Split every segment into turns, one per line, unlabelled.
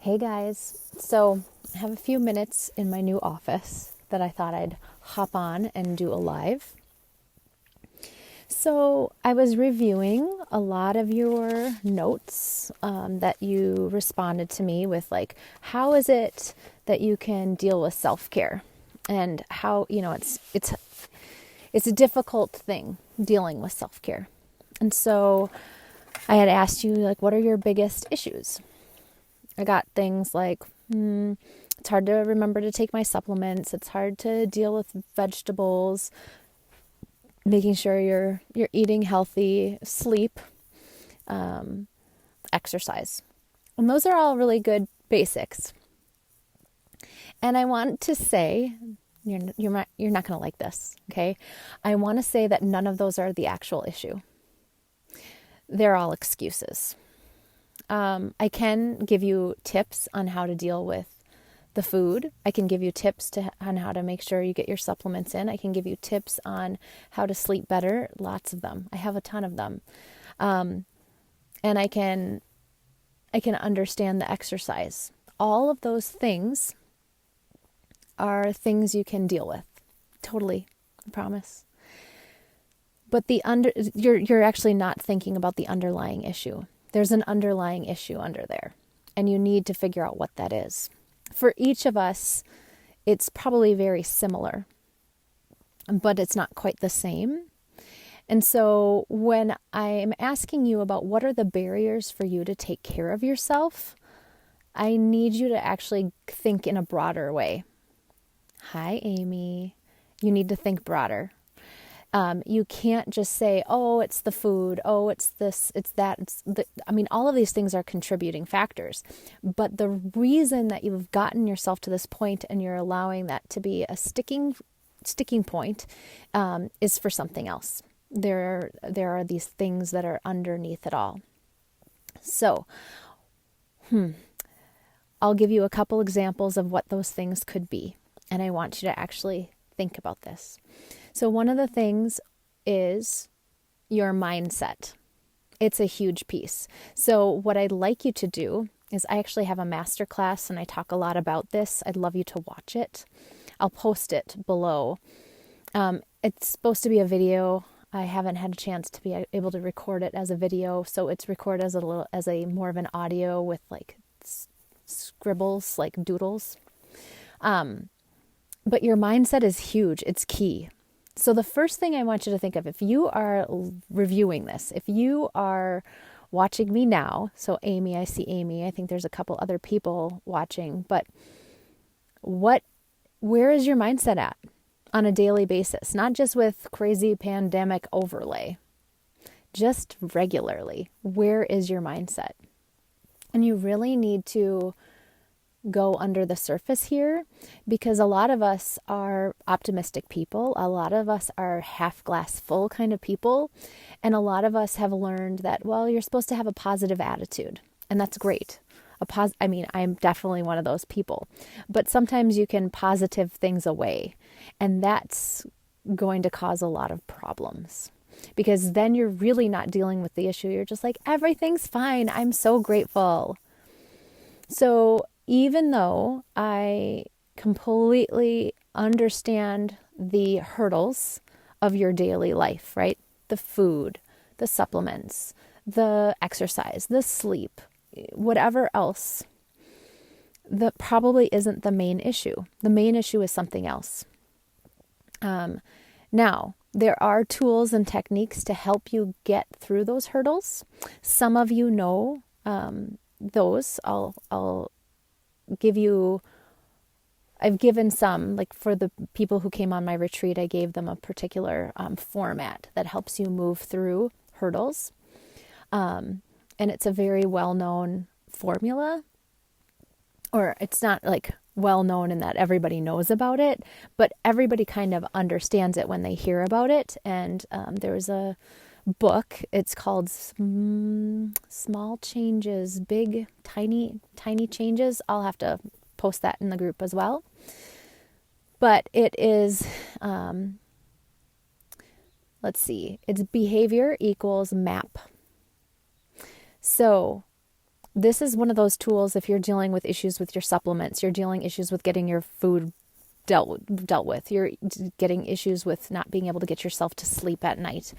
Hey guys, so I have a few minutes in my new office that I thought I'd hop on and do a live. So I was reviewing a lot of your notes that you responded to me with, like, how is it that you can deal with self-care, and how, it's a difficult thing dealing with self-care. And so I had asked you, like, what are your biggest issues? I got things like, it's hard to remember to take my supplements. It's hard to deal with vegetables, making sure you're eating healthy, sleep, exercise. And those are all really good basics. And I want to say, you're not going to like this, okay? I want to say that none of those are the actual issue. They're all excuses. I can give you tips on how to deal with the food. I can give you tips on how to make sure you get your supplements in. I can give you tips on how to sleep better. Lots of them. I have a ton of them. And I can understand the exercise. All of those things are things you can deal with. Totally. I promise. But you're actually not thinking about the underlying issue. There's an underlying issue under there, and you need to figure out what that is. For each of us, it's probably very similar, but it's not quite the same. And so when I'm asking you about what are the barriers for you to take care of yourself, I need you to actually think in a broader way. Hi, Amy. You need to think broader. You can't just say, oh, it's the food. Oh, it's this, it's that. All of these things are contributing factors. But the reason that you've gotten yourself to this point and you're allowing that to be a sticking point is for something else. There are these things that are underneath it all. So, I'll give you a couple examples of what those things could be. And I want you to actually think about this. So one of the things is your mindset. It's a huge piece. So what I'd like you to do is, I actually have a masterclass and I talk a lot about this. I'd love you to watch it. I'll post it below. It's supposed to be a video. I haven't had a chance to be able to record it as a video, so it's recorded as a more of an audio with like scribbles, like doodles. But your mindset is huge. It's key. So the first thing I want you to think of, if you are reviewing this, if you are watching me now, so Amy, I see Amy, I think there's a couple other people watching, but where is your mindset at on a daily basis? Not just with crazy pandemic overlay, just regularly. Where is your mindset? And you really need to go under the surface here, because a lot of us are optimistic people. A lot of us are half glass full kind of people. And a lot of us have learned that, well, you're supposed to have a positive attitude, and that's great. I'm definitely one of those people, but sometimes you can positive things away, and that's going to cause a lot of problems, because then you're really not dealing with the issue. You're just like, everything's fine. I'm so grateful. So even though I completely understand the hurdles of your daily life, right? The food, the supplements, the exercise, the sleep, whatever else, that probably isn't the main issue. The main issue is something else. Now, there are tools and techniques to help you get through those hurdles. Some of you know those. I'll give you, I've given some, like for the people who came on my retreat, I gave them a particular format that helps you move through hurdles. And it's a very well-known formula, or it's not like well-known in that everybody knows about it, but everybody kind of understands it when they hear about it. And there's a book, it's called Small Changes, Big, Tiny Changes. I'll have to post that in the group as well. But it is, let's see, it's behavior equals map. So this is one of those tools if you're dealing with issues with your supplements, you're dealing issues with getting your food dealt with, you're getting issues with not being able to get yourself to sleep at night,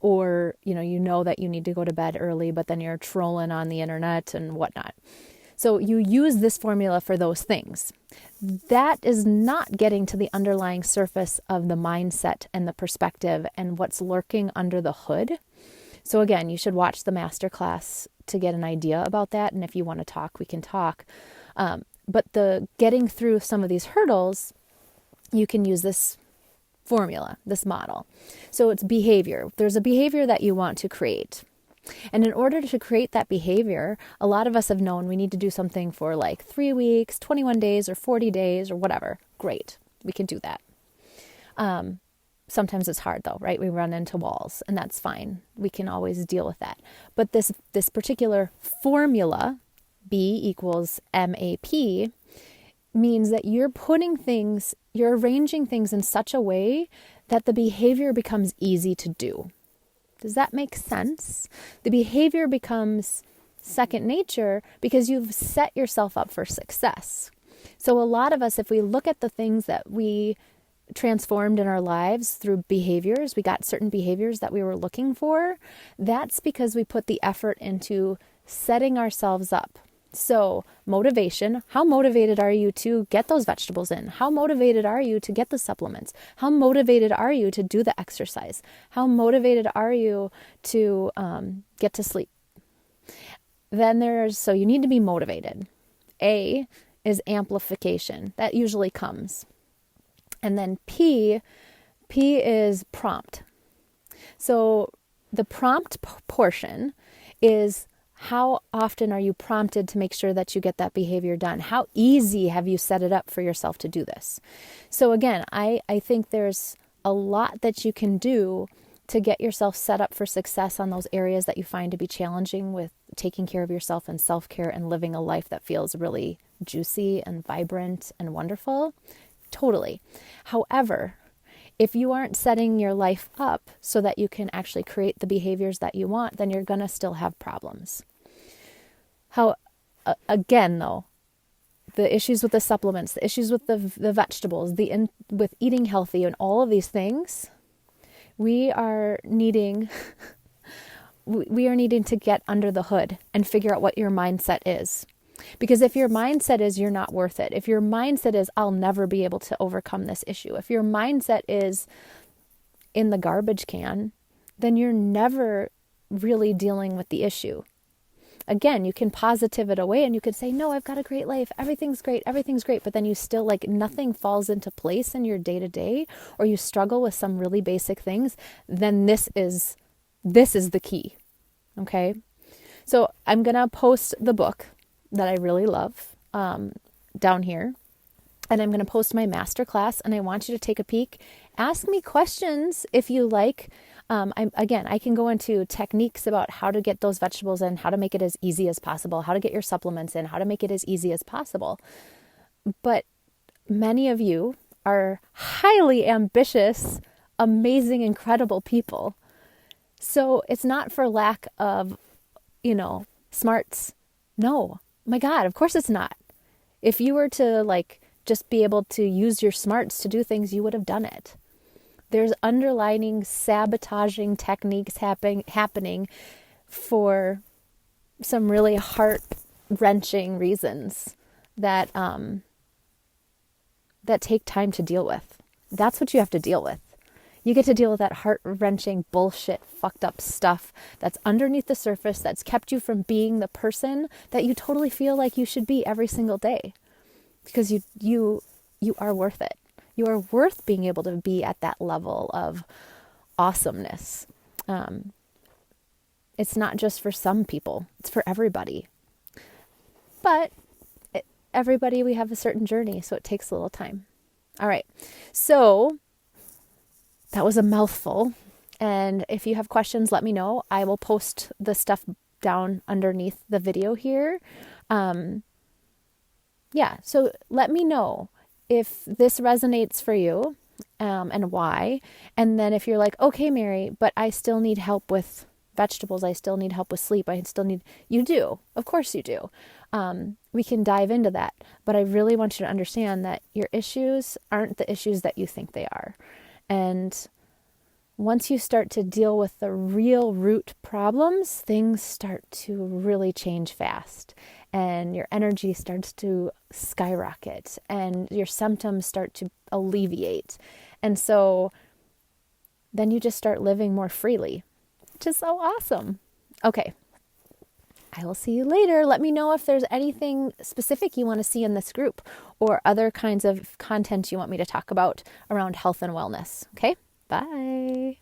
or you know that you need to go to bed early, but then you're trolling on the internet and whatnot. So you use this formula for those things. That is not getting to the underlying surface of the mindset and the perspective and what's lurking under the hood. So again, you should watch the masterclass to get an idea about that. And if you want to talk, we can talk. But the getting through some of these hurdles, you can use this formula, this model. So it's behavior. There's a behavior that you want to create. And in order to create that behavior, a lot of us have known we need to do something for like 3 weeks, 21 days, or 40 days, or whatever. Great. We can do that. Sometimes it's hard though, right? We run into walls, and that's fine. We can always deal with that. But this particular formula, B equals MAP, means that you're arranging things in such a way that the behavior becomes easy to do. Does that make sense? The behavior becomes second nature because you've set yourself up for success. So a lot of us, if we look at the things that we transformed in our lives through behaviors, we got certain behaviors that we were looking for, that's because we put the effort into setting ourselves up. So motivation, how motivated are you to get those vegetables in? How motivated are you to get the supplements? How motivated are you to do the exercise? How motivated are you to get to sleep? So you need to be motivated. A is amplification. That usually comes. And then P is prompt. So the prompt portion is how often are you prompted to make sure that you get that behavior done? How easy have you set it up for yourself to do this? So again, I think there's a lot that you can do to get yourself set up for success on those areas that you find to be challenging with taking care of yourself and self-care and living a life that feels really juicy and vibrant and wonderful. Totally. However, if you aren't setting your life up so that you can actually create the behaviors that you want, then you're going to still have problems. Again, though, the issues with the supplements, the issues with the vegetables, with eating healthy and all of these things, we are needing to get under the hood and figure out what your mindset is. Because if your mindset is you're not worth it, if your mindset is I'll never be able to overcome this issue, if your mindset is in the garbage can, then you're never really dealing with the issue. Again, you can positive it away and you could say, no, I've got a great life. Everything's great. But then you still nothing falls into place in your day to day, or you struggle with some really basic things. Then this is the key. Okay. So I'm going to post the book that I really love down here. And I'm going to post my masterclass, and I want you to take a peek. Ask me questions if you like. I can go into techniques about how to get those vegetables in, how to make it as easy as possible, how to get your supplements in, how to make it as easy as possible. But many of you are highly ambitious, amazing, incredible people. So it's not for lack of, smarts. No, my God, of course it's not. If you were to just be able to use your smarts to do things, you would have done it. There's underlining sabotaging techniques happening for some really heart-wrenching reasons that take time to deal with. That's what you have to deal with. You get to deal with that heart-wrenching bullshit, fucked up stuff that's underneath the surface that's kept you from being the person that you totally feel like you should be every single day. Because you are worth it. You are worth being able to be at that level of awesomeness. It's not just for some people. It's for everybody. But everybody, we have a certain journey, so it takes a little time. All right. So that was a mouthful. And if you have questions, let me know. I will post the stuff down underneath the video here. So let me know if this resonates for you, and why. And then if you're like, okay, Mary, but I still need help with vegetables. I still need help with sleep. I still need, you do. Of course you do. We can dive into that. But I really want you to understand that your issues aren't the issues that you think they are. And once you start to deal with the real root problems, things start to really change fast. And your energy starts to skyrocket. And your symptoms start to alleviate. And so then you just start living more freely, which is so awesome. Okay. I will see you later. Let me know if there's anything specific you want to see in this group or other kinds of content you want me to talk about around health and wellness. Okay? Bye.